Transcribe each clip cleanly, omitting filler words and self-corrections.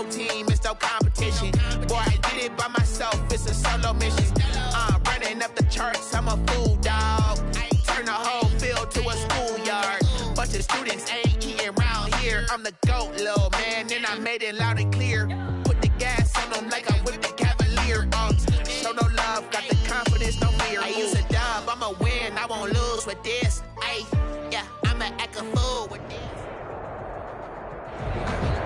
whole team, it's no competition. Boy, I did it by myself, it's a solo mission. Running up the charts, I'm a fool, dog. Turn the whole field to a schoolyard. Bunch of students ain't eating round here. I'm the GOAT, little man, and I made it loud and clear. Put the gas on them like I'm with the Cavalier. Show no love, got the confidence, no fear. I use a dub, I'ma win, I won't lose with this. Ay, yeah, I'ma act a fool with this.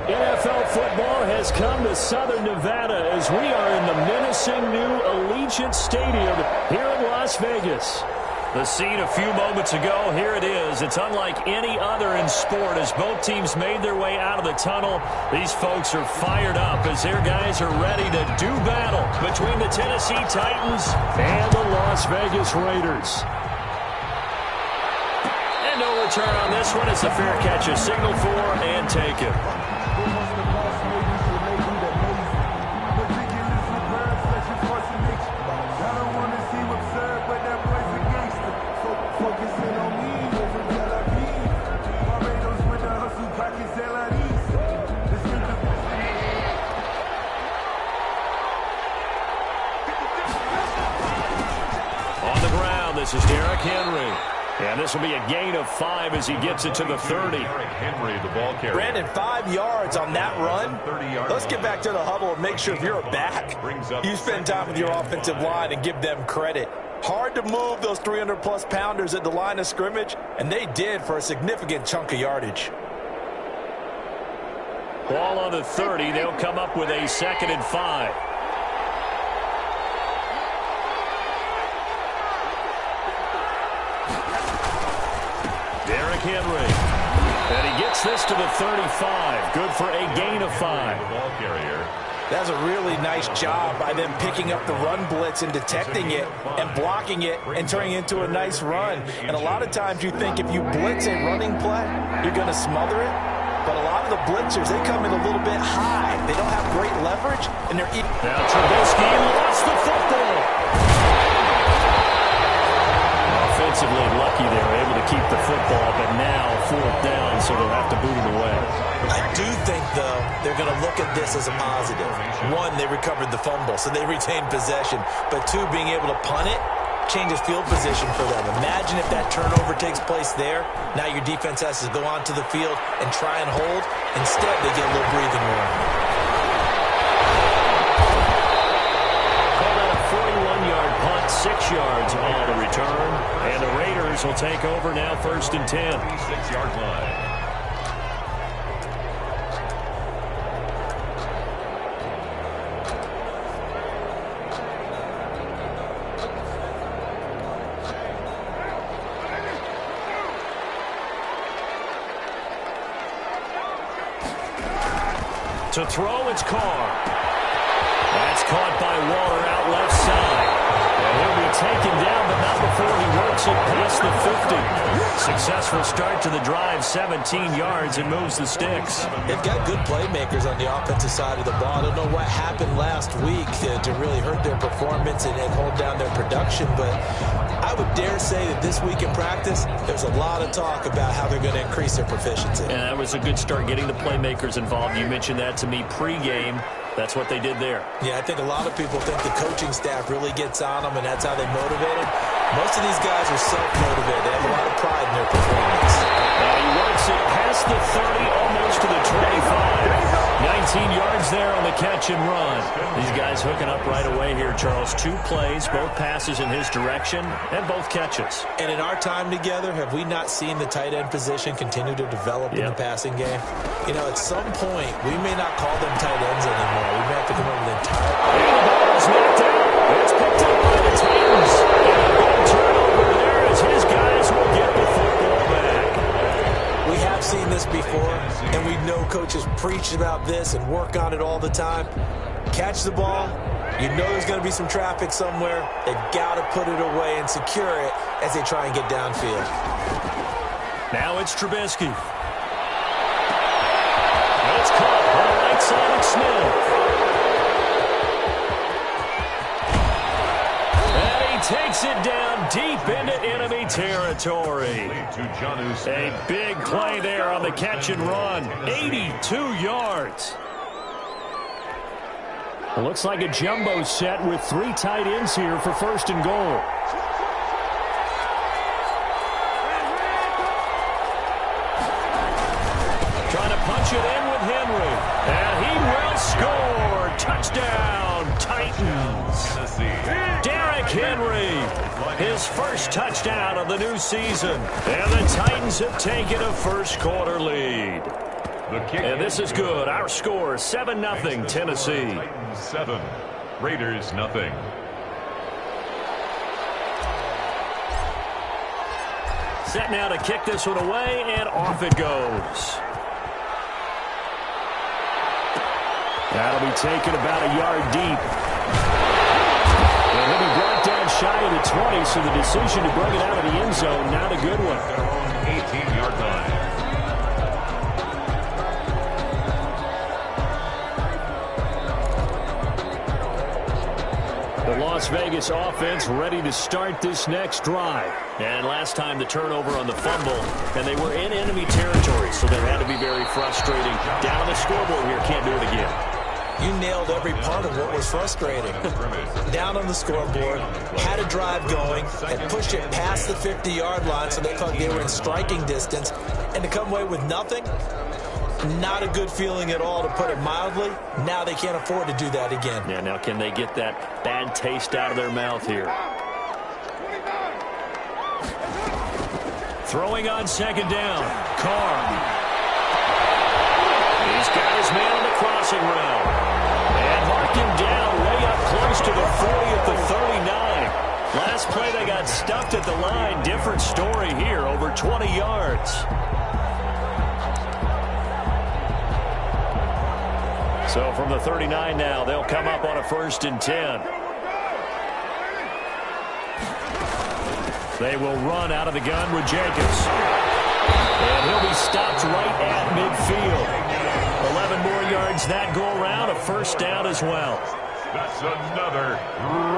NFL football has come to Southern Nevada as we are in the menacing new Allegiant Stadium here in Las Vegas. The scene a few moments ago, here it is. It's unlike any other in sport as both teams made their way out of the tunnel. These folks are fired up as their guys are ready to do battle between the Tennessee Titans and the Las Vegas Raiders. And no return on this one. It's a fair catch, a signal for and take it. This is Derrick Henry. And this will be a gain of 5 as he gets it to the 30. Derrick Henry, the ball carrier. Brandon, 5 yards on that run. Let's get back to the huddle and make sure if you're a back, you spend time with your offensive line and give them credit. Hard to move those 300-plus pounders at the line of scrimmage, and they did for a significant chunk of yardage. Ball on the 30. They'll come up with a 2nd and 5. Derrick Henry. And he gets this to the 35. Good for a gain of 5. The ball carrier. That's a really nice job by them picking up the run blitz and detecting it and blocking it and turning it into a nice run. And a lot of times you think if you blitz a running play, you're going to smother it. But a lot of the blitzers, they come in a little bit high. They don't have great leverage, and they're... Now Trubisky lost the football. Offensively lucky they were able to keep the football, but now 4th down, so they'll have to boot it away. I do think, though, they're going to look at this as a positive. 1, they recovered the fumble, so they retained possession. But 2, being able to punt it changes field position for them. Imagine if that turnover takes place there. Now your defense has to go onto the field and try and hold. Instead, they get a little breathing room. Called out a 41-yard punt, 6 yards on the return. And the Raiders will take over now 1st and 10. 6-yard line. To throw, it's Carr. That's caught by Waller out left side. And he'll be taken down, but not before he works it past the 50. Successful start to the drive, 17 yards, and moves the sticks. They've got good playmakers on the offensive side of the ball. I don't know what happened last week to really hurt their performance and hold down their production, but I would dare say that this week in practice, there's a lot of talk about how they're going to increase their proficiency. And that was a good start getting the playmakers involved. You mentioned that to me pregame. That's what they did there. Yeah, I think a lot of people think the coaching staff really gets on them, and that's how they motivate them. Most of these guys are self-motivated. They have a lot of pride in their performance. He works it past the 30, almost to the 25. 19 yards there on the catch and run. These guys hooking up right away here, Charles. 2 plays, both passes in his direction, and both catches. And in our time together, have we not seen the tight end position continue to develop in the passing game? You know, at some point, we may not call them tight ends anymore. We may have to come up with an entire... And the ball is knocked out. It's picked up by the Titans. And a big turnover there as his guys will get the football back. We have seen this before, and we know coaches preach about this and work on it all the time. Catch the ball. You know there's going to be some traffic somewhere. They've got to put it away and secure it as they try and get downfield. Now it's Trubisky. It's caught on the right side of Smith. Takes it down deep into enemy territory. A big play there on the catch and run. 82 yards. It looks like a jumbo set with 3 tight ends here for 1st and goal. Trying to punch it in with Henry. And he will score. Touchdown, Titans. Derrick Henry, his first touchdown of the new season. And the Titans have taken a first-quarter lead. And this is good. Our score, 7-0, Tennessee. Titans 7, Raiders 0. Set now to kick this one away, and off it goes. That'll be taken about a yard deep. And he'll be brought down shy of the 20, so the decision to bring it out of the end zone, not a good one. Their own 18-yard line. The Las Vegas offense ready to start this next drive. And last time the turnover on the fumble, and they were in enemy territory, so that had to be very frustrating. Down the scoreboard here, can't do it again. You nailed every part of what was frustrating. Down on the scoreboard, had a drive going, and pushed it past the 50-yard line so they thought they were in striking distance, and to come away with nothing, not a good feeling at all, to put it mildly. Now they can't afford to do that again. Yeah, now can they get that bad taste out of their mouth here? Throwing on 2nd down. Carr. He's got his man on the crossing route. And marked him down way up close to the 40 at the 39. Last play they got stuffed at the line. Different story here, over 20 yards. So from the 39 now, they'll come up on a 1st and 10. They will run out of the gun with Jacobs. And he'll be stopped right at midfield. 11 more yards that go-around, a 1st down as well. That's another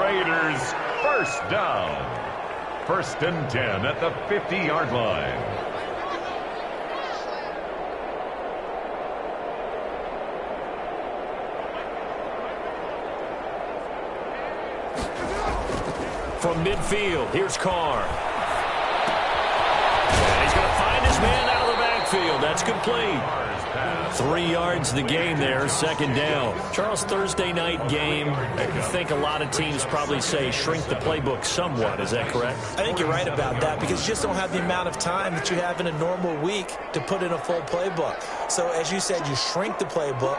Raiders first down. 1st and 10 at the 50-yard line. From midfield, here's Carr. And he's going to find his man out of the backfield. That's complete. 3 yards the game there, 2nd down. Charles, Thursday night game, I think a lot of teams probably say shrink the playbook somewhat. Is that correct? I think you're right about that, because you just don't have the amount of time that you have in a normal week to put in a full playbook. So as you said, you shrink the playbook,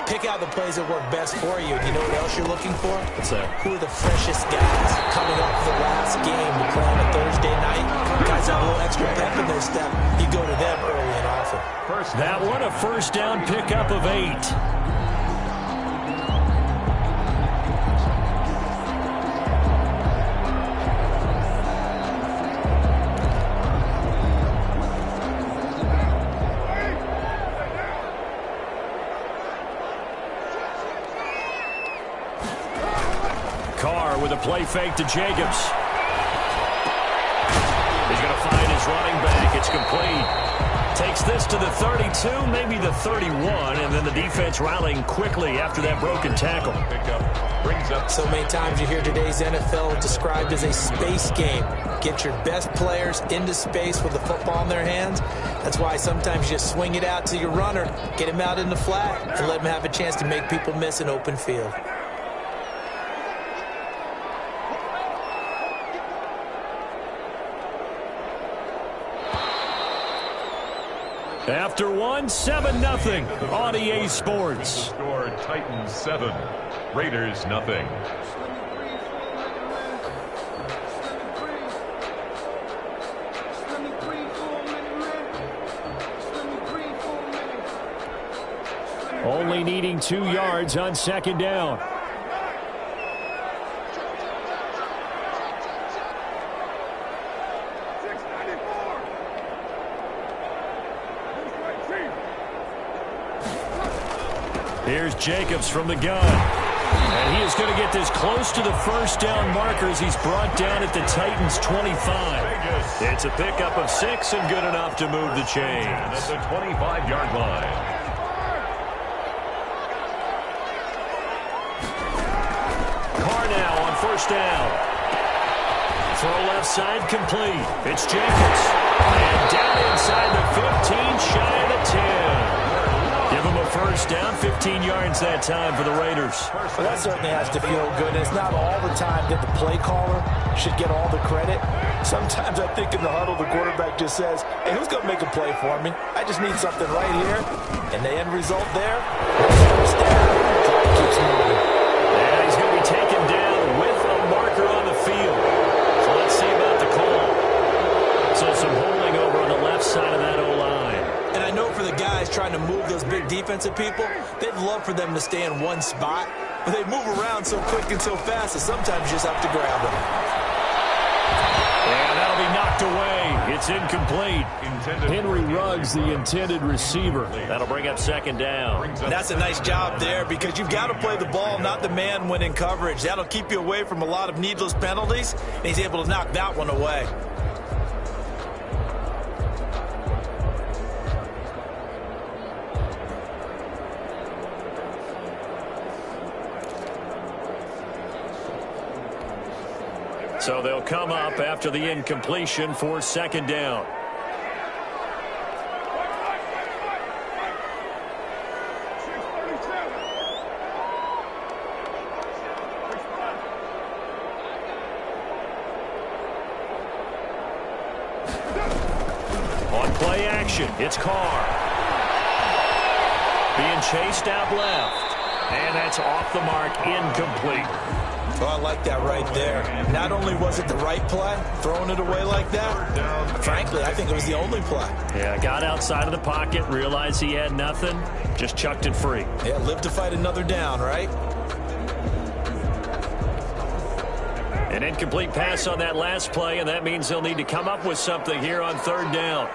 pick out the plays that work best for you. You know what else you're looking for? What's that? Who are the freshest guys coming off the last game to play on a Thursday night? Guys have a little extra pep in their step. You go to them early and often. That one, a 1st down pickup of 8. Carr with a play fake to Jacobs. He's going to find his running back. It's complete. Takes this to the 32, maybe the 31, and then the defense rallying quickly after that broken tackle. Brings up. So many times you hear today's NFL described as a space game. Get your best players into space with the football in their hands. That's why sometimes you just swing it out to your runner, get him out in the flat, and let him have a chance to make people miss an open field. After 7-0 on EA Sports. Score Titans 7, Raiders 0. Only needing 2 yards on 2nd down. Here's Jacobs from the gun. And he is going to get this close to the 1st down markers. He's brought down at the Titans' 25. It's a pickup of 6 and good enough to move the chains. At the 25-yard line. first down. Throw left side complete. It's Jenkins. And down inside the 15, shy of the 10. Give him a first down, 15 yards that time for the Raiders. Well, that certainly has to feel good. It's not all the time that the play caller should get all the credit. Sometimes I think in the huddle, the quarterback just says, hey, who's going to make a play for me? I just need something right here. And the end result there, first down. Clock keeps moving. And he's going to be taken down with a marker on the field. So let's see about the call. So some holding over on the left side of that O-line. And I know for the guys trying to move those big defensive people, they'd love for them to stay in one spot. But they move around so quick and so fast that sometimes you just have to grab them. And that'll be knocked away. It's incomplete. Henry Ruggs, the intended receiver. That'll bring up second down. And that's a nice job there because you've got to play the ball, not the man when in coverage. That'll keep you away from a lot of needless penalties, and he's able to knock that one away. So they'll come up after the incompletion for second down. On play action, it's Carr. Being chased out left. And that's off the mark, incomplete. Oh, I like that right there. Not only was it the right play, throwing it away like that, frankly, I think it was the only play. Yeah, got outside of the pocket, realized he had nothing, just chucked it free. Yeah, live to fight another down, right? An incomplete pass on that last play, and that means they'll need to come up with something here on third down.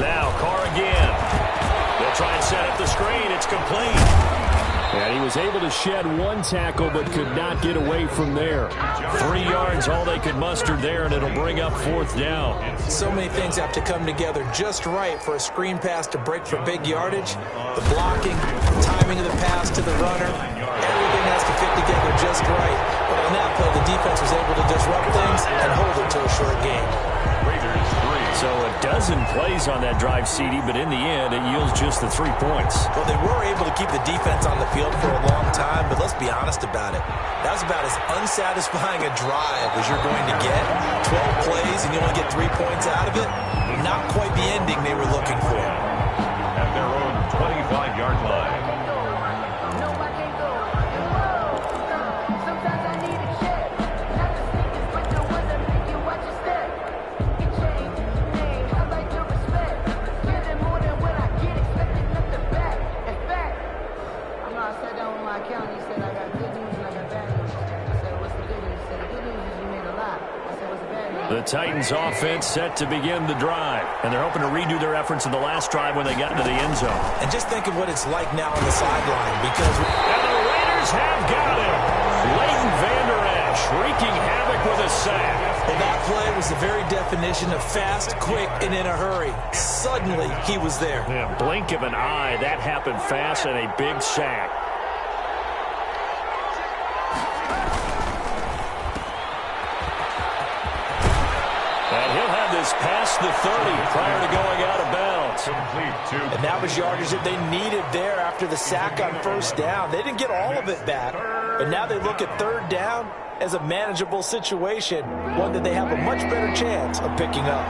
Now, Carr again. They'll try and set up the screen. It's complete. And he was able to shed one tackle but could not get away from there. 3 yards, all they could muster there, and it'll bring up fourth down. So many things have to come together just right for a screen pass to break for big yardage. The blocking, the timing of the pass to the runner, everything has to fit together just right. But on that play, the defense was able to disrupt things and hold it to a short game. So a dozen plays on that drive, CD, but in the end, it yields just the 3 points. Well, they were able to keep the defense on the field for a long time, but let's be honest about it. That was about as unsatisfying a drive as you're going to get. 12 plays and you only get 3 points out of it. Not quite the ending they were looking for. At their own 25-yard line. The Titans offense set to begin the drive, and they're hoping to redo their efforts in the last drive when they got into the end zone. And just think of what it's like now on the sideline because... And the Raiders have got him. Leighton Vander Esch wreaking havoc with a sack. Well, that play was the very definition of fast, quick, and in a hurry. Suddenly, he was there. Yeah, blink of an eye, that happened fast, and a big sack. And he'll have this past the 30 prior to going out of bounds. And that was yardage that they needed there after the sack on first down. They didn't get all of it back, but now they look at third down as a manageable situation, one that they have a much better chance of picking up.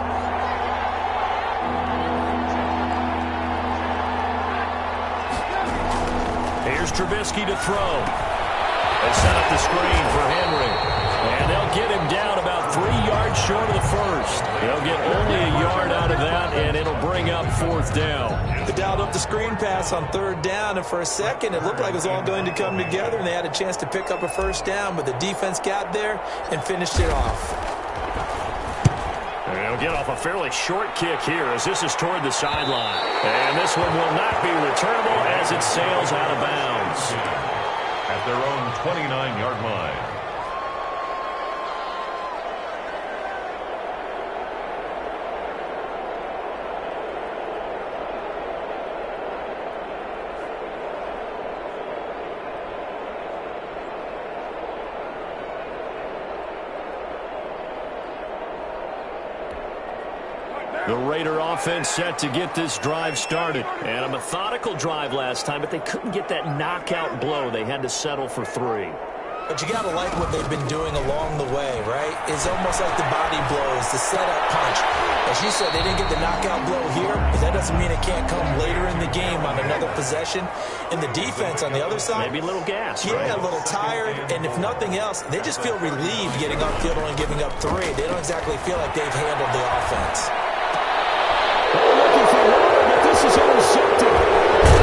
Here's Trubisky to throw. They set up the screen for Henry. And they'll get him down about 3 yards short of the first. They'll get only a yard out of that, and it'll bring up fourth down. They dialed up the screen pass on third down, and for a second it looked like it was all going to come together, and they had a chance to pick up a first down, but the defense got there and finished it off. And they'll get off a fairly short kick here as this is toward the sideline. And this one will not be returnable as it sails out of bounds. at their own 29-yard line. The Raider offense set to get this drive started. And a methodical drive last time, but they couldn't get that knockout blow. They had to settle for 3. But you got to like what they've been doing along the way, right? It's almost like the body blows, the setup punch. As you said, they didn't get the knockout blow here, but that doesn't mean it can't come later in the game on another possession. And the defense on the other side, maybe a little gas, yeah, right? A little tired. And if nothing else, they just feel relieved getting upfield and giving up 3. They don't exactly feel like they've handled the offense. Looking for water, but this is intercepted.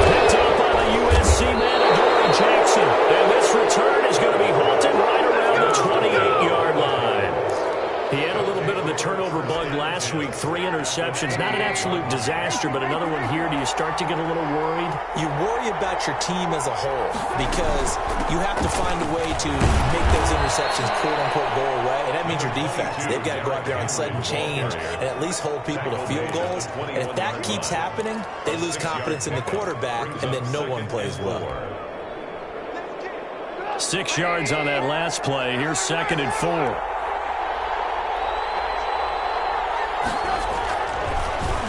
Picked up by the USC man, Adoree Jackson. And this return is going to be halted right around the 28-yard line. He had a little bit of the turnover bug last week, 3 interceptions. Not an absolute disaster, but another one here. Do you start to get a little worried? You worry about your team as a whole because you have to find a way to make those interceptions, quote-unquote, go away, and that means your defense. They've got to go out there on sudden change and at least hold people to field goals. And if that keeps happening, they lose confidence in the quarterback, and then no one plays well. 6 yards on that last play. Here's 2nd and 4.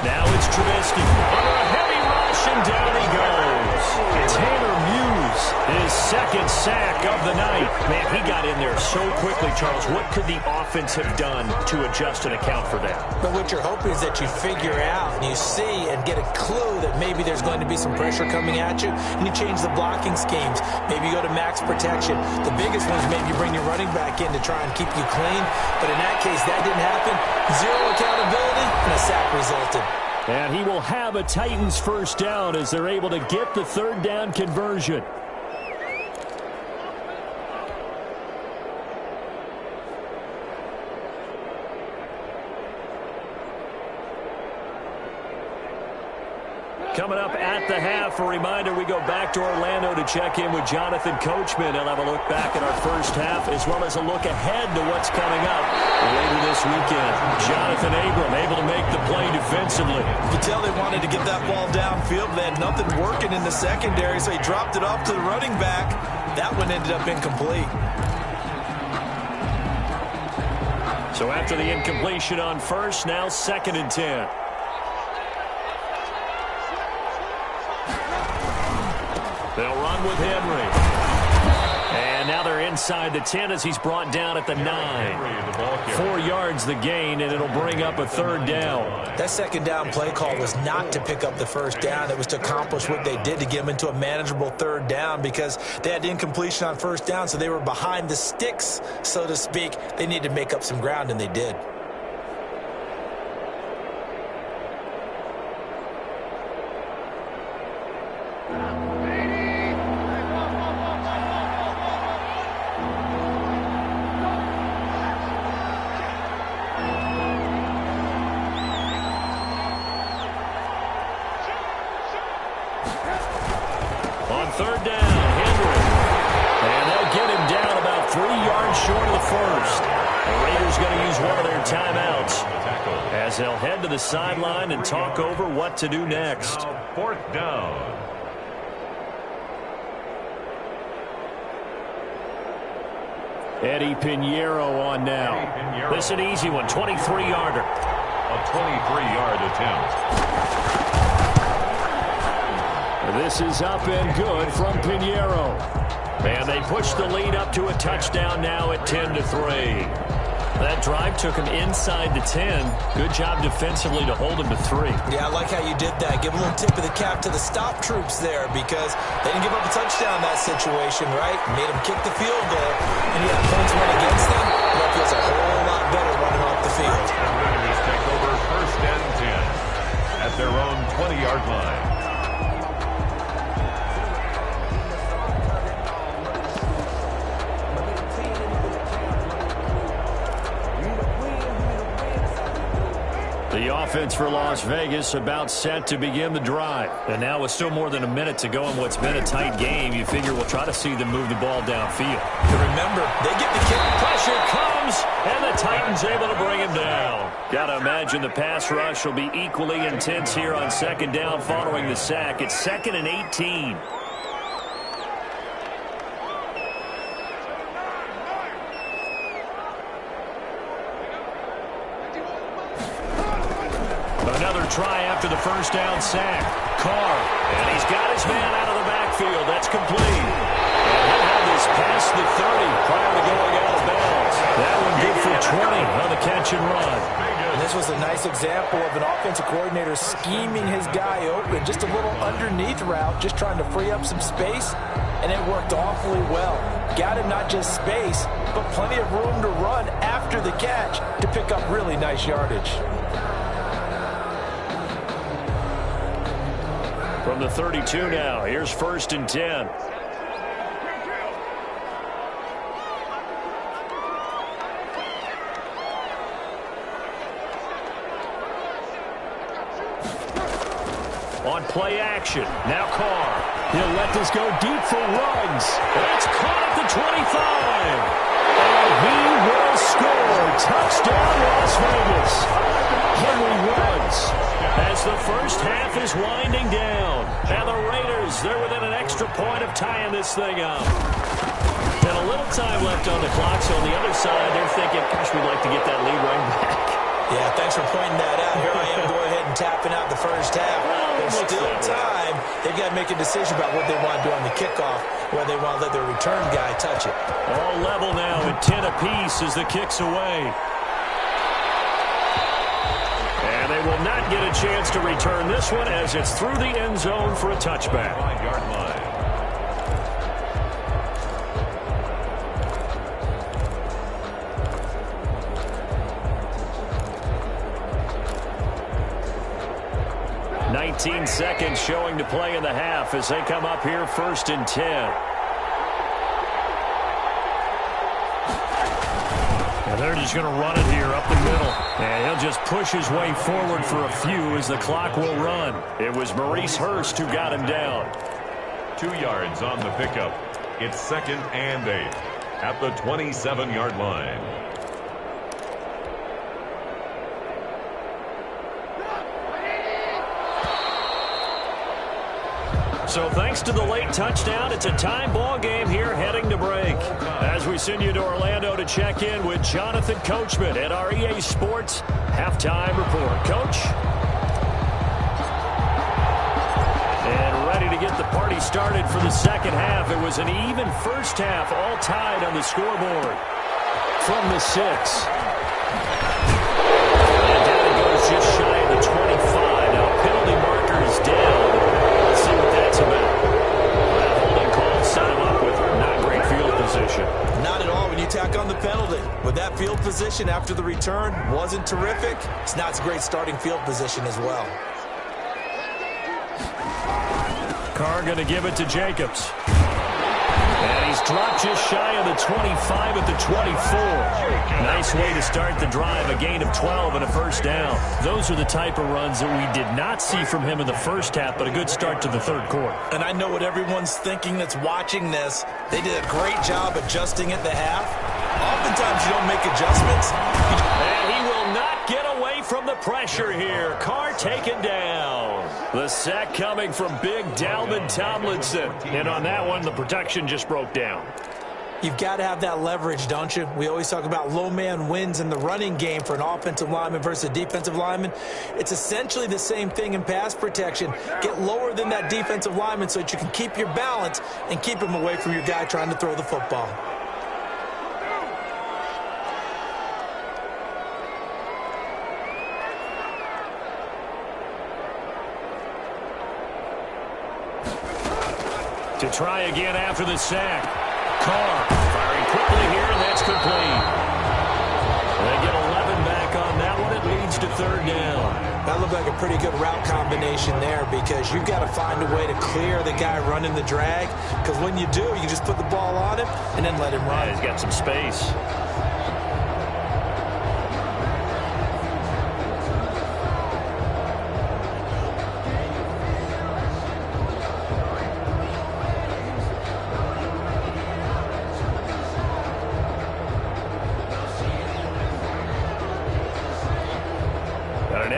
Now it's Trubisky under a heavy rush, and down he goes. Tanner Muse, his 2nd sack of the night. Man, he got in there so quickly, Charles. What could the offense have done to adjust and account for that? But what you're hoping is that you figure out and you see and get a clue that maybe there's going to be some pressure coming at you, and you change the blocking schemes. Maybe you go to max protection. The biggest one is maybe you bring your running back in to try and keep you clean. But in that case, that didn't happen. 0 accountability, and a sack resulted. And he will have a Titans first down as they're able to get the 3rd down conversion. Coming up at the half, a reminder, we go back to Orlando to check in with Jonathan Coachman. He'll have a look back at our first half as well as a look ahead to what's coming up later this weekend. Jonathan Abram able to make the play defensively. You could tell they wanted to get that ball downfield. They had nothing working in the secondary, so he dropped it off to the running back. That one ended up incomplete. So after the incompletion on first, now 2nd and 10. They'll run with Henry. And now they're inside the 10 as he's brought down at the 9. 4 yards the gain, and it'll bring up a 3rd down. That 2nd down play call was not to pick up the 1st down. It was to accomplish what they did to get them into a manageable 3rd down because they had incompletion on 1st down, so they were behind the sticks, so to speak. They needed to make up some ground, and they did. On 3rd down, Henry. And they'll get him down about 3 yards short of the 1st. The Raiders going to use one of their timeouts as they'll head to the sideline and talk over what to do next. 4th down. Eddie Pinheiro on now. This is an easy one, 23-yarder. A 23-yard attempt. This is up and good from Pinheiro. And they push the lead up to a touchdown now at 10-3. That drive took him inside the 10. Good job defensively to hold him to 3. Yeah, I like how you did that. Give a little tip of the cap to the stop troops there because they didn't give up a touchdown in that situation, right? Made them kick the field goal, and you have points run against them. That feels a whole lot better running off the field. And Raiders take over 1st and 10 at their own 20-yard line. offense for Las Vegas about set to begin the drive. And now with still more than a minute to go in what's been a tight game, you figure we'll try to see them move the ball downfield. But remember, they get the kick. Pressure comes, and the Titans able to bring him down. Got to imagine the pass rush will be equally intense here on second down following the sack. It's 2nd and 18. Another try after the first down sack. Carr, and he's got his man out of the backfield. That's complete. And he'll have this past the 30 prior to going out of bounds. That one good for 20 on the catch and run. And this was a nice example of an offensive coordinator scheming his guy open. Just a little underneath route, just trying to free up some space, and it worked awfully well. Got him not just space, but plenty of room to run after the catch to pick up really nice yardage. From the 32 now, here's 1st and 10. On play action, now Carr. He'll let this go deep for runs. It's caught at the 25. And he will score. Touchdown, Las Vegas. Henry runs as the first half is winding down. And the Raiders, they're within an extra point of tying this thing up. And a little time left on the clock, so on the other side, they're thinking, gosh, we'd like to get that lead right back. Yeah, thanks for pointing that out. Here I am going ahead and tapping out the first half. There's still time. They've got to make a decision about what they want to do on the kickoff, whether they want to let their return guy touch it. All level now at 10 apiece as the kick's away. And they will not get a chance to return this one as it's through the end zone for a touchback. 5-yard line. Seconds showing to play in the half as they come up here 1st and 10. And they're just going to run it here up the middle. And he'll just push his way forward for a few as the clock will run. It was Maurice Hurst who got him down. 2 yards on the pickup. It's 2nd and 8 at the 27-yard line. So thanks to the late touchdown, it's a time ball game here heading to break. As we send you to Orlando to check in with Jonathan Coachman at our EA Sports Halftime Report. Coach? And ready to get the party started for the second half. It was an even first half, all tied on the scoreboard. From the 6. And down it goes just shy of the 25. Now penalty marker is down. Let's see what that's about. That holding call set him up with not great field position. Not at all when you tack on the penalty. With that field position after the return wasn't terrific, it's not a great starting field position as well. Carr going to give it to Jacobs. And he's dropped just shy of the 25 at the 24. Nice way to start the drive, a gain of 12 and a first down. Those are the type of runs that we did not see from him in the first half, but a good start to the third quarter. And I know what everyone's thinking that's watching this. They did a great job adjusting at the half. Oftentimes you don't make adjustments. And he will not get away from the pressure here. Carr taken down. The sack coming from big Dalvin Tomlinson. And on that one, the protection just broke down. You've got to have that leverage, don't you? We always talk about low man wins in the running game for an offensive lineman versus a defensive lineman. It's essentially the same thing in pass protection. Get lower than that defensive lineman so that you can keep your balance and keep him away from your guy trying to throw the football. To try again after the sack. Carr firing quickly here, and that's complete. They get 11 back on that one. It leads to third down. That looked like a pretty good route combination there because you've got to find a way to clear the guy running the drag. Because when you do, you just put the ball on him and then let him run. Yeah, he's got some space.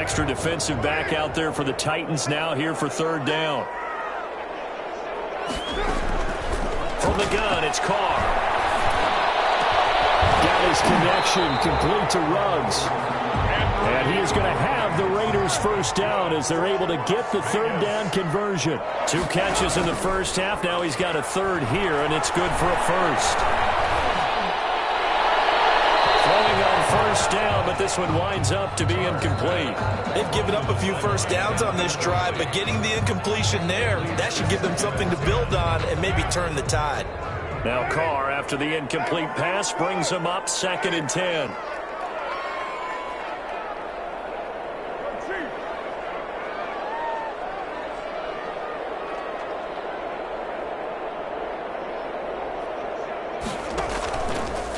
extra defensive back out there for the Titans now here for third down. From the gun, it's Carr. Got his connection complete to Ruggs. And he is going to have the Raiders first down as they're able to get the third down conversion. 2 catches in the first half. Now he's got a third here, and it's good for a first. Throwing on first down, but this one winds up to be incomplete. They've given up a few first downs on this drive, but getting the incompletion there, that should give them something to build on and maybe turn the tide. Now Carr, after the incomplete pass, brings him up 2nd and 10.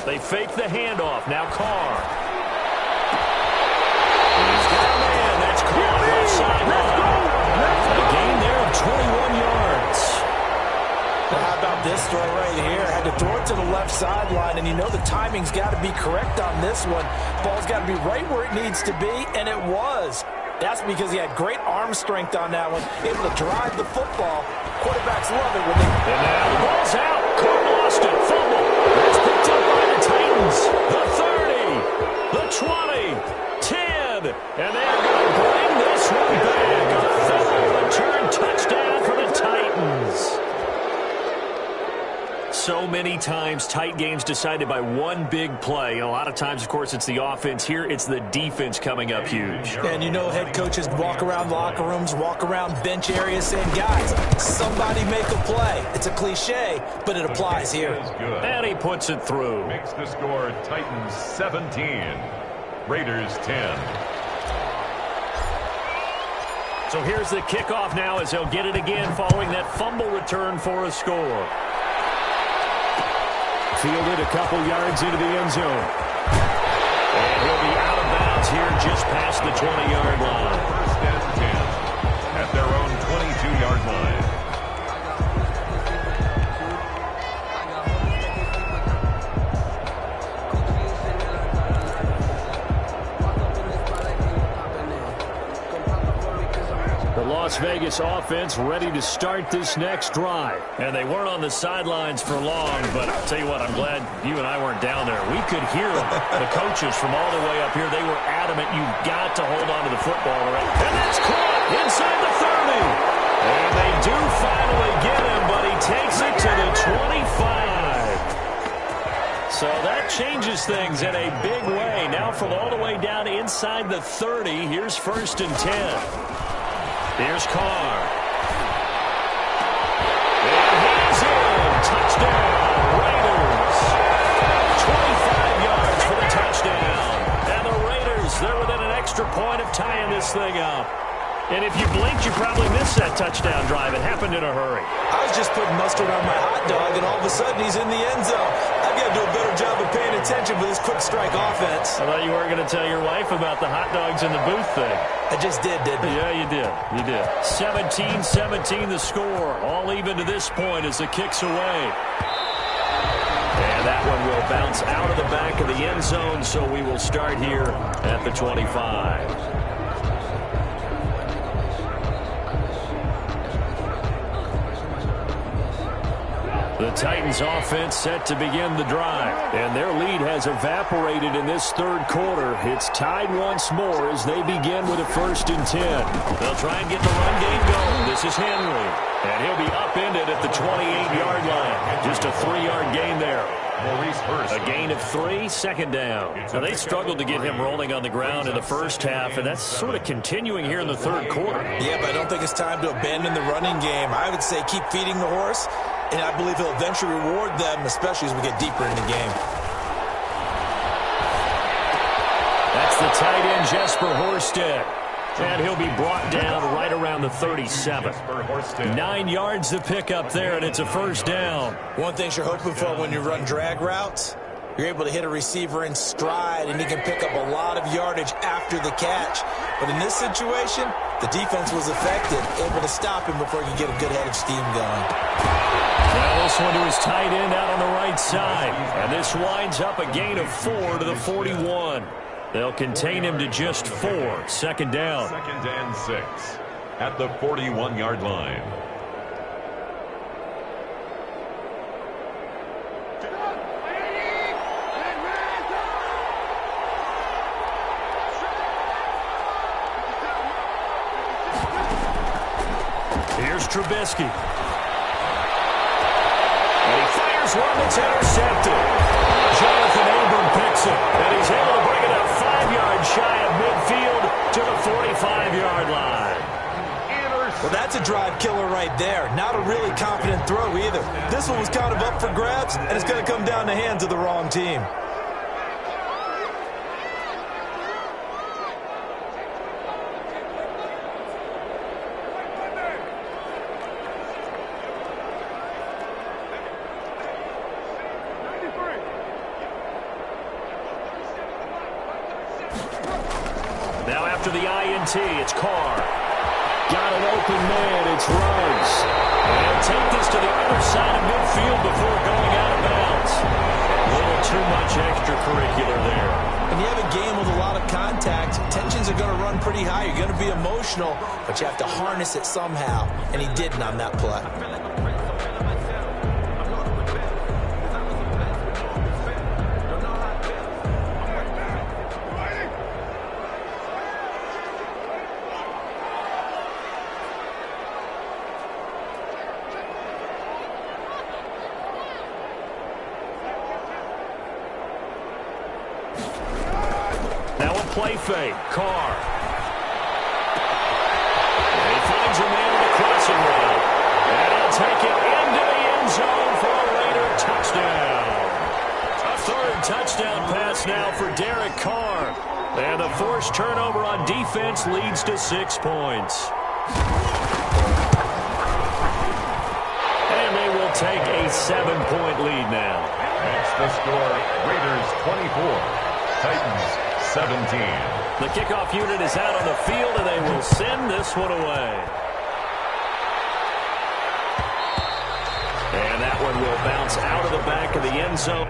They fake the handoff. Now Carr. He's got a man. That's Carr. A gain there of 21 yards. Well, how about this throw right here? Had to throw it to the left sideline, and you know the timing's got to be correct on this one. Ball's got to be right where it needs to be, and it was. That's because he had great arm strength on that one, able to drive the football. Quarterbacks love it when they... And now the ball's out. Carr lost it. Fumble. It's picked up by the Titans. The 30, the 20, 10. And they're going to bring this one back. A fumble return touchdown for the Titans. So many times, tight games decided by one big play. A lot of times, of course, it's the offense. Here, it's the defense coming up huge. And you know head coaches walk around locker rooms, walk around bench areas saying, guys, somebody make a play. It's a cliche, but it applies here. And he puts it through. Makes the score Titans 17, Raiders 10. So here's the kickoff now as he'll get it again following that fumble return for a score. Fielded a couple yards into the end zone. And he'll be out of bounds here just past the 20-yard line. First and 10 at their own 22-yard line. Las Vegas offense ready to start this next drive. And they weren't on the sidelines for long, but I'll tell you what, I'm glad you and I weren't down there. We could hear them. The coaches from all the way up here, they were adamant, you've got to hold on to the football. Right? And that's caught inside the 30. And they do finally get him, but he takes it to the 25. So that changes things in a big way. Now from all the way down inside the 30, here's 1st and 10. Here's Carr. And he's in. Touchdown, Raiders. 25 yards for the touchdown. And the Raiders, they're within an extra point of tying this thing up. And if you blinked, you probably missed that touchdown drive. It happened in a hurry. I was just putting mustard on my hot dog, and all of a sudden he's in the end zone. I've got to do a better job of paying attention for this quick strike offense. I thought you weren't going to tell your wife about the hot dogs in the booth thing. I just did, didn't I? Yeah, you did. You did. 17-17 the score. All even to this point as the kick's away. And that one will bounce out of the back of the end zone, so we will start here at the 25. The Titans offense set to begin the drive, and their lead has evaporated in this third quarter. It's tied once more as they begin with a 1st and 10. They'll try and get the run game going. This is Henry, and he'll be upended at the 28-yard line. Just a 3-yard gain there. A gain of 3, 2nd down. Now, they struggled to get him rolling on the ground in the first half, and that's sort of continuing here in the third quarter. Yeah, but I don't think it's time to abandon the running game. I would say keep feeding the horse, and I believe he'll eventually reward them, especially as we get deeper in the game. That's the tight end, Jesper Horsted. And he'll be brought down right around the 37. 9 yards to pick up there, and it's a 1st down. One thing you're hoping for when you run drag routes, you're able to hit a receiver in stride, and he can pick up a lot of yardage after the catch. But in this situation, the defense was effective, able to stop him before he could get a good head of steam going. Now this one to his tight end out on the right side. And this winds up a gain of 4 to the 41. They'll contain him to just 4. Second down. 2nd and 6 at the 41-yard line. Here's Trubisky. And he fires one that's intercepted. Jonathan Abram picks it, and he's able to bring it up 5 yards shy of midfield to the 45-yard line. Well, that's a drive killer right there. Not a really confident throw either. This one was kind of up for grabs, and it's going to come down the hands of the wrong team. Now after the INT, it's Carr. Got an open man, it's Ruggs. And take this to the other side of midfield before going out of bounds. A little too much extracurricular there. When you have a game with a lot of contact, tensions are going to run pretty high. You're going to be emotional, but you have to harness it somehow. And he didn't on that play. Play fake. Carr. And he finds a man in the crossing route. And he'll take it into the end zone for a Raider touchdown. A 3rd touchdown pass now for Derek Carr. And the forced turnover on defense leads to 6 points. And they will take a 7-point lead now. That's the score. Raiders 24. Titans 17. The kickoff unit is out on the field, and they will send this one away. And that one will bounce out of the back of the end zone.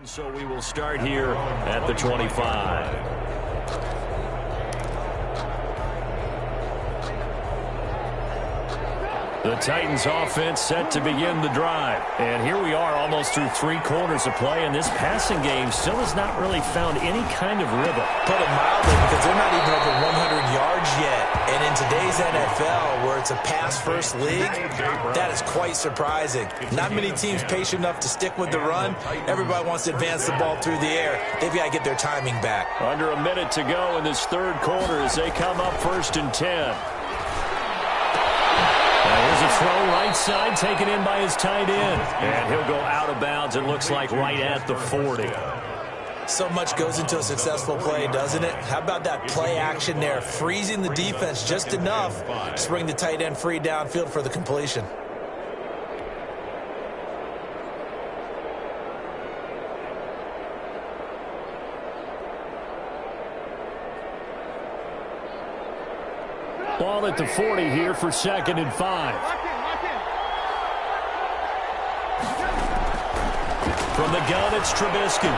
So we will start here at the 25. The Titans offense set to begin the drive. And here we are almost through 3 quarters of play, and this passing game still has not really found any kind of rhythm. Put it mildly, because they're not even over 100 yards yet. And in today's NFL, where it's a pass-first league, that is quite surprising. Not many teams patient enough to stick with the run. Everybody wants to advance the ball through the air. They've got to get their timing back. Under a minute to go in this 3rd quarter as they come up 1st and 10. Here's a throw right side taken in by his tight end. And he'll go out of bounds, it looks like, right at the 40. So much goes into a successful play, doesn't it? How about that play action there, freezing the defense just enough to bring the tight end free downfield for the completion. Ball at the 40 here for 2nd and 5. From the gun, it's Trubisky.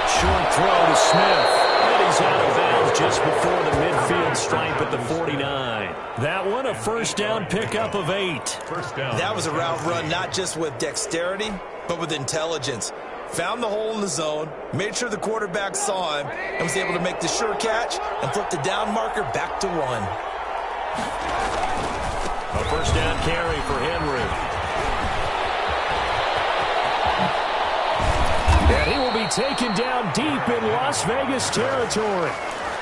Short throw to Smith. And he's out of bounds just before the midfield stripe at the 49. That one, a 1st down pickup of 8. First down. That was a route run not just with dexterity, but with intelligence. Found the hole in the zone, made sure the quarterback saw him, and was able to make the sure catch and flip the down marker back to 1. A 1st down carry for Henry. And he will be taken down deep in Las Vegas territory.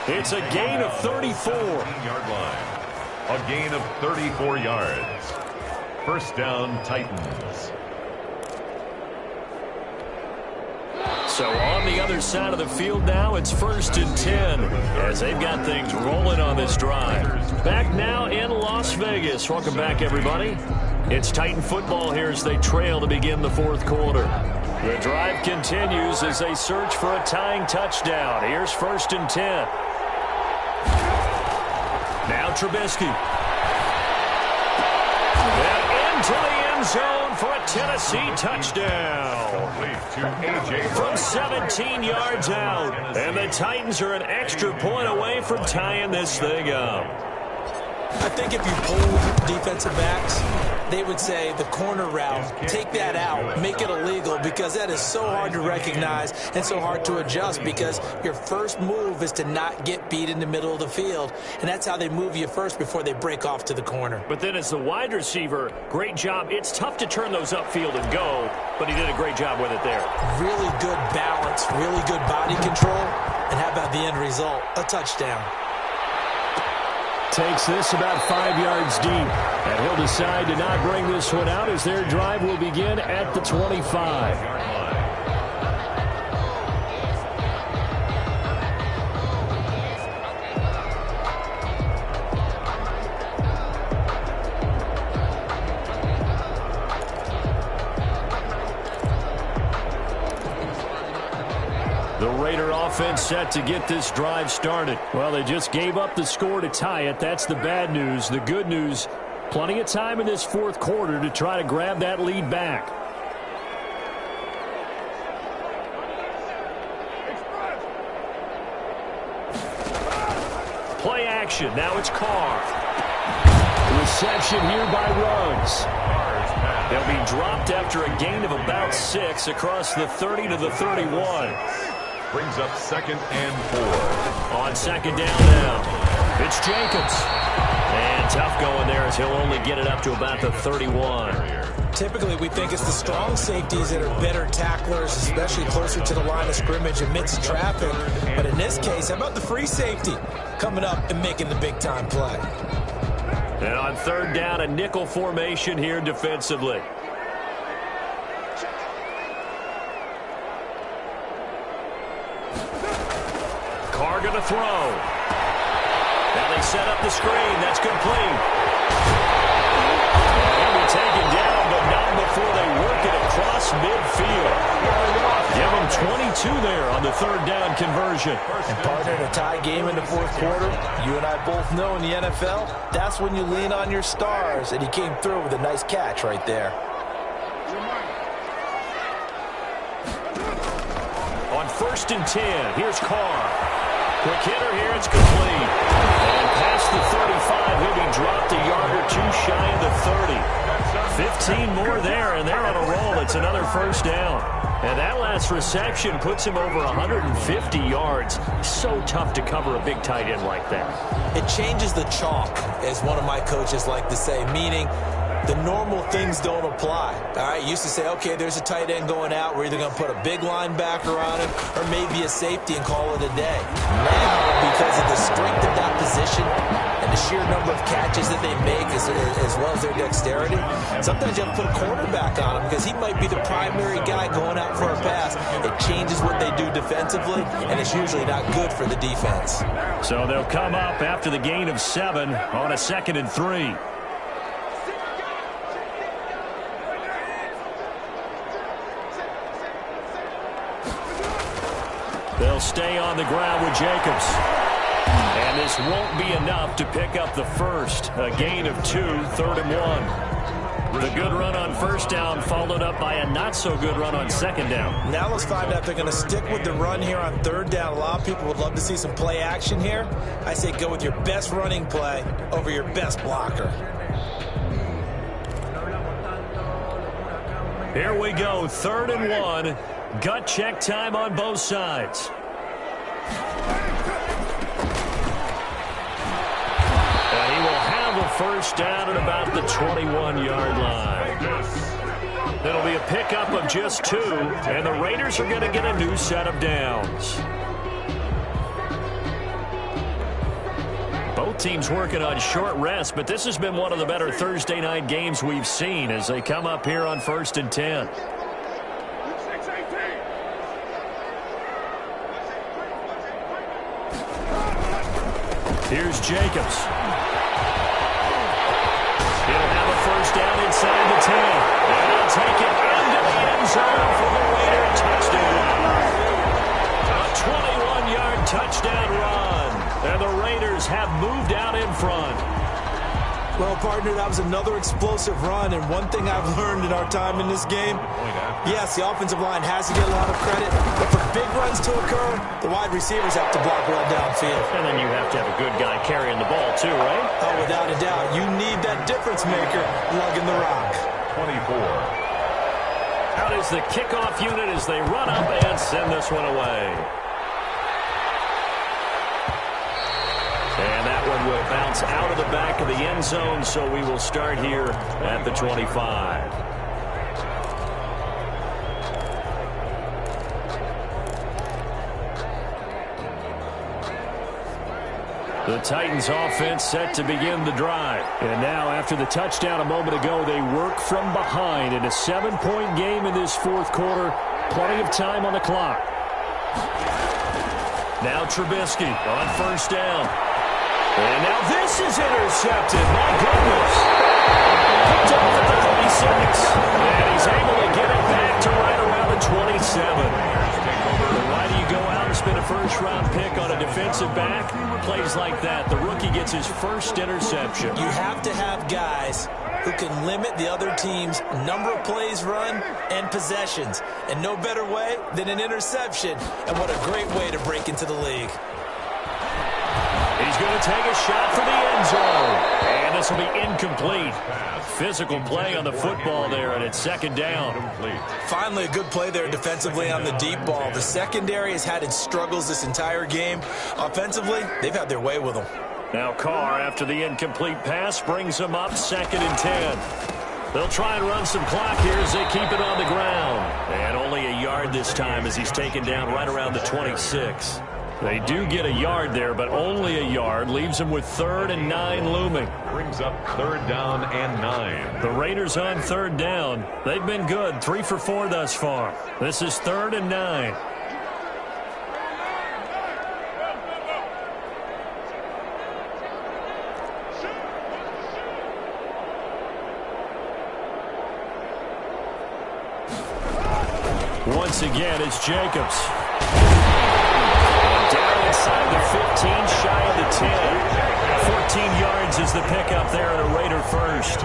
It's a gain of 34. 15-yard line. A gain of 34 yards. First down, Titans. So on the other side of the field now, it's 1st and 10 as they've got things rolling on this drive. Back now in Las Vegas. Welcome back, everybody. It's Titan football here as they trail to begin the 4th quarter. The drive continues as they search for a tying touchdown. Here's 1st and 10. Now Trubisky. And into the end zone for a Tennessee touchdown. From 17 yards out. And the Titans are an extra point away from tying this thing up. I think if you polled defensive backs, they would say the corner route, take that out, make it illegal, because that is so hard to recognize and so hard to adjust, because your first move is to not get beat in the middle of the field, and that's how they move you first before they break off to the corner. But then as the wide receiver, great job. It's tough to turn those upfield and go, but he did a great job with it there. Really good balance, really good body control, and how about the end result? A touchdown. Takes this about 5 yards deep, and he'll decide to not bring this one out as their drive will begin at the 25. The Raider offense set to get this drive started. Well, they just gave up the score to tie it. That's the bad news. The good news, plenty of time in this 4th quarter to try to grab that lead back. Play action. Now it's Carr. Reception here by Ruggs. They'll be dropped after a gain of about 6 across the 30 to the 31. Brings up 2nd and 4. On 2nd down now, it's Jacobs. And tough going there as he'll only get it up to about the 31. Typically, we think it's the strong safeties that are better tacklers, especially closer to the line of scrimmage amidst traffic. But in this case, how about the free safety coming up and making the big-time play? And on 3rd down, a nickel formation here defensively. Carr going to throw. Now they set up the screen. That's complete. He'll be taken down, but not before they work it across midfield. Give them 22 there on the 3rd down conversion. And partner, in a tie game in the 4th quarter, you and I both know in the NFL, that's when you lean on your stars, and he came through with a nice catch right there. On 1st and 10, here's Carr. Quick hitter here, it's complete. And past the 35, he'll be dropped a yard or 2 shy of the 30. 15 more there, and they're on a roll. It's another 1st down. And that last reception puts him over 150 yards. So tough to cover a big tight end like that. It changes the chalk, as one of my coaches like to say, meaning the normal things don't apply. All right, used to say, okay, there's a tight end going out. We're either going to put a big linebacker on him or maybe a safety and call it a day. Now, because of the strength of that position and the sheer number of catches that they make as well as their dexterity, sometimes you have to put a cornerback on him because he might be the primary guy going out for a pass. It changes what they do defensively, and it's usually not good for the defense. So they'll come up after the gain of 7 on a 2nd and 3. They'll stay on the ground with Jacobs. And this won't be enough to pick up the first. A gain of 2, 3rd and 1. The good run on 1st down followed up by a not-so-good run on 2nd down. Now let's find out if they're going to stick with the run here on 3rd down. A lot of people would love to see some play action here. I say go with your best running play over your best blocker. Here we go, 3rd and 1. Gut check time on both sides. And he will have a 1st down at about the 21-yard line. That'll be a pickup of just 2, and the Raiders are going to get a new set of downs. Both both teams working on short rest, but this has been one of the better Thursday night games we've seen as they come up here on 1st and 10. Here's Jacobs. He'll have a first down inside the 10. And he'll take it into the end zone for the Raider touchdown. A 21-yard touchdown run. And the Raiders have moved out in front. Well, partner, that was another explosive run, and one thing I've learned in our time in this game, yes, the offensive line has to get a lot of credit, but for big runs to occur, the wide receivers have to block well downfield. And then you have to have a good guy carrying the ball too, right? Oh, without a doubt. You need that difference maker lugging the rock. 24. Out is the kickoff unit as they run up and send this one away. And that one will bounce out of the back of the end zone, so we will start here at the 25. The Titans offense set to begin the drive. And now after the touchdown a moment ago, they work from behind in a 7-point game in this fourth quarter. Plenty of time on the clock. Now Trubisky on first down. And now this is intercepted. My goodness. Picked up at the 26. And he's able to get it back to right around the 27. Why do you go out and spend a first-round pick on a defensive back? Plays like that, the rookie gets his first interception. You have to have guys who can limit the other team's number of plays run and possessions. And no better way than an interception. And what a great way to break into the league. He's going to take a shot for the end zone. And this will be incomplete. Physical play on the football there, and it's second down. Finally, a good play there defensively on the deep ball. The secondary has had its struggles this entire game. Offensively, they've had their way with them. Now Carr, after the incomplete pass, brings them up 2nd and 10. They'll try and run some clock here as they keep it on the ground. And only a yard this time as he's taken down right around the 26. They do get a yard there, but only a yard. Leaves them with 3rd and 9 looming. Brings up 3rd down and 9. The Raiders on 3rd down. They've been good, 3 for 4 thus far. This is 3rd and 9. Once again, it's Jacobs. Down inside the 15, shy of the 10. 14 yards is the pickup there and a Raider first.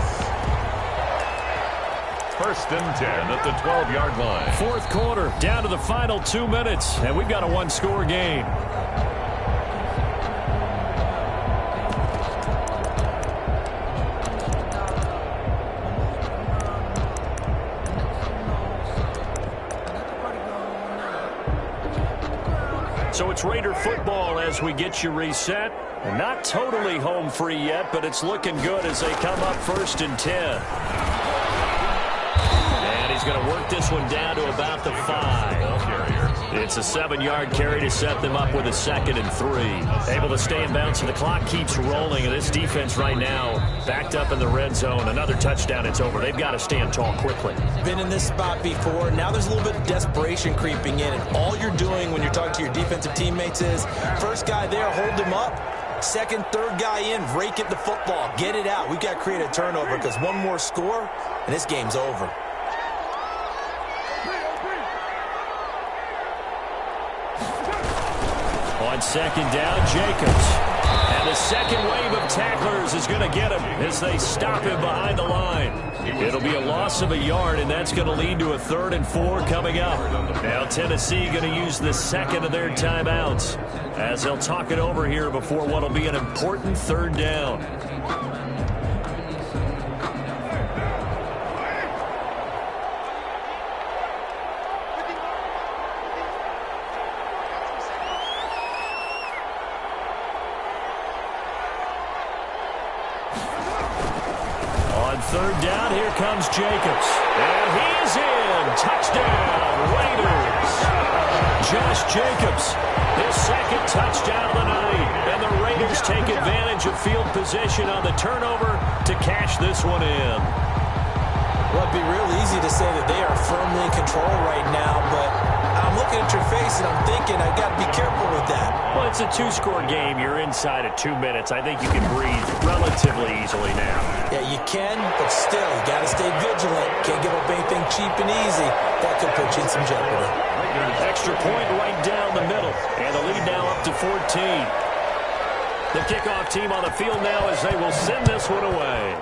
1st and 10 at the 12-yard line. Fourth quarter, down to the final 2 minutes, and we've got a one-score game. So it's Raider football as we get you reset. Not totally home free yet, but it's looking good as they come up 1st and 10. And he's going to work this one down to about the 5. It's a 7-yard carry to set them up with a 2nd and 3. Able to stay in bounds, and the clock keeps rolling. And this defense right now backed up in the red zone. Another touchdown, it's over. They've got to stand tall quickly. Been in this spot before. Now there's a little bit of desperation creeping in. And all you're doing when you're talking to your defensive teammates is, first guy there, hold him up. Second, third guy in, rake at the football. Get it out. We've got to create a turnover because one more score, and this game's over. On 2nd down, Jacobs. And the second wave of tacklers is going to get him as they stop him behind the line. It'll be a loss of a yard, and that's going to lead to a 3rd and 4 coming up. Now Tennessee going to use the second of their timeouts as they'll talk it over here before what will be an important 3rd down. On 3rd down, here comes Jacobs. And he is in. Touchdown, Raiders. Josh Jacobs, his 2nd touchdown of the night. And the Raiders take advantage of field position on the turnover to cash this one in. Well, it'd be real easy to say that they are firmly in control right now, but I'm looking at your face and I'm thinking I got to be careful with that. Well, it's a two-score game. You're inside at 2 minutes. I think you can breathe relatively easily now. Yeah, you can, but still, you got to stay vigilant. Can't give up anything cheap and easy. That could put you in some jeopardy. Extra point right down the middle, and the lead now up to 14. The kickoff team on the field now as they will send this one away.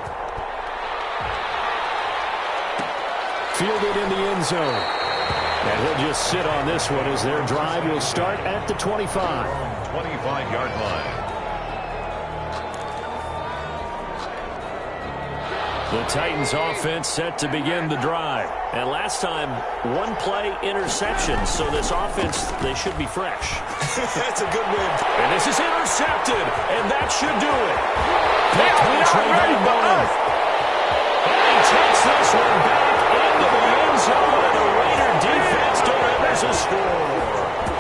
Fielded in the end zone. And he'll just sit on this one as their drive will start at the 25. 25-yard line. The Titans offense set to begin the drive. And last time, one play interception. So this offense, they should be fresh. That's a good win. And this is intercepted. And that should do it. Picked by Trey Bowman. And he takes this one back into the end zone. And the Raider defense delivers a score.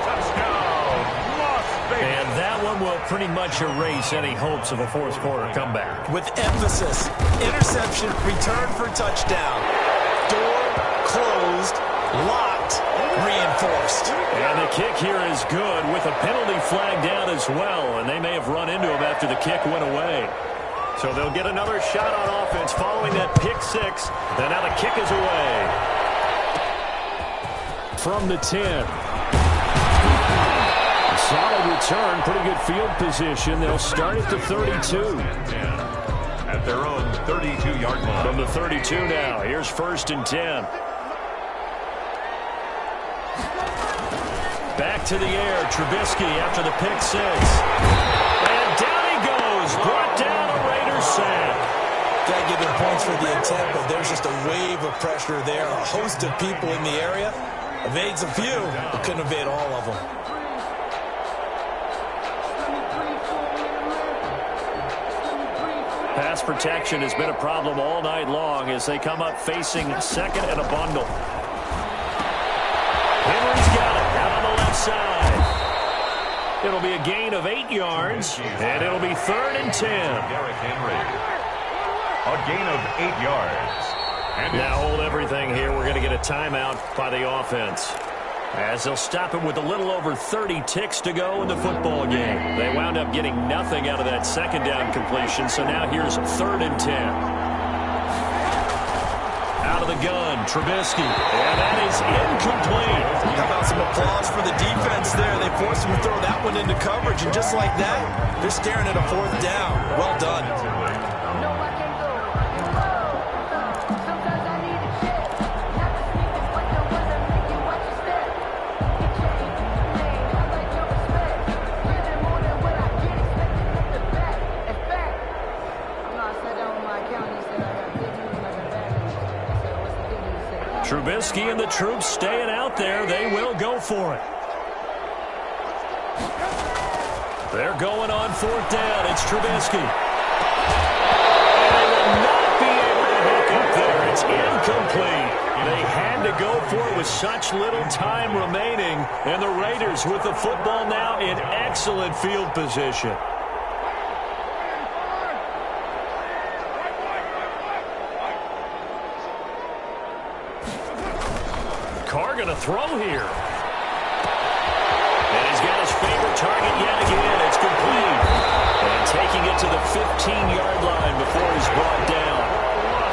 Touchdown, Las Vegas. And that one will pretty much erase any hopes of a fourth quarter comeback. With emphasis, interception, return for touchdown. Door closed, locked, reinforced. And the kick here is good with a penalty flag down as well. And they may have run into him after the kick went away. So they'll get another shot on offense following that pick six. And now the kick is away. From the 10. Solid return, pretty good field position. They'll start at the 32. At their own 32-yard line. From the 32 now, here's 1st and 10. Back to the air, Trubisky after the pick six. And down he goes, brought down a Raiders sack. Got to give him points for the attempt, but there's just a wave of pressure there. A host of people in the area. Evades a few, but couldn't evade all of them. Pass protection has been a problem all night long as they come up facing second and a bundle. Henry's got it out on the left side. It'll be a gain of 8 yards, and it'll be 3rd and 10. Derrick Henry. A gain of 8 yards. And now hold everything here. We're going to get a timeout by the offense, as they'll stop it with a little over 30 ticks to go in the football game. They wound up getting nothing out of that second down completion, so now here's 3rd and 10. Out of the gun, Trubisky, and that is incomplete. How about some applause for the defense there? They forced him to throw that one into coverage, and just like that, they're staring at a 4th down. Well done. Trubisky and the troops staying out there. They will go for it. They're going on 4th down. It's Trubisky. And they will not be able to hook up there. It's incomplete. They had to go for it with such little time remaining. And the Raiders with the football now in excellent field position. Carr going to throw here. And he's got his favorite target yet again. It's complete. And taking it to the 15-yard line before he's brought down.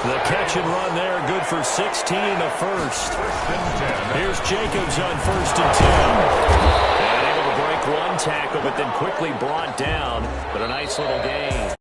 The catch and run there, good for 16 in the first. Here's Jacobs on 1st and 10. And able to break one tackle, but then quickly brought down. But a nice little gain.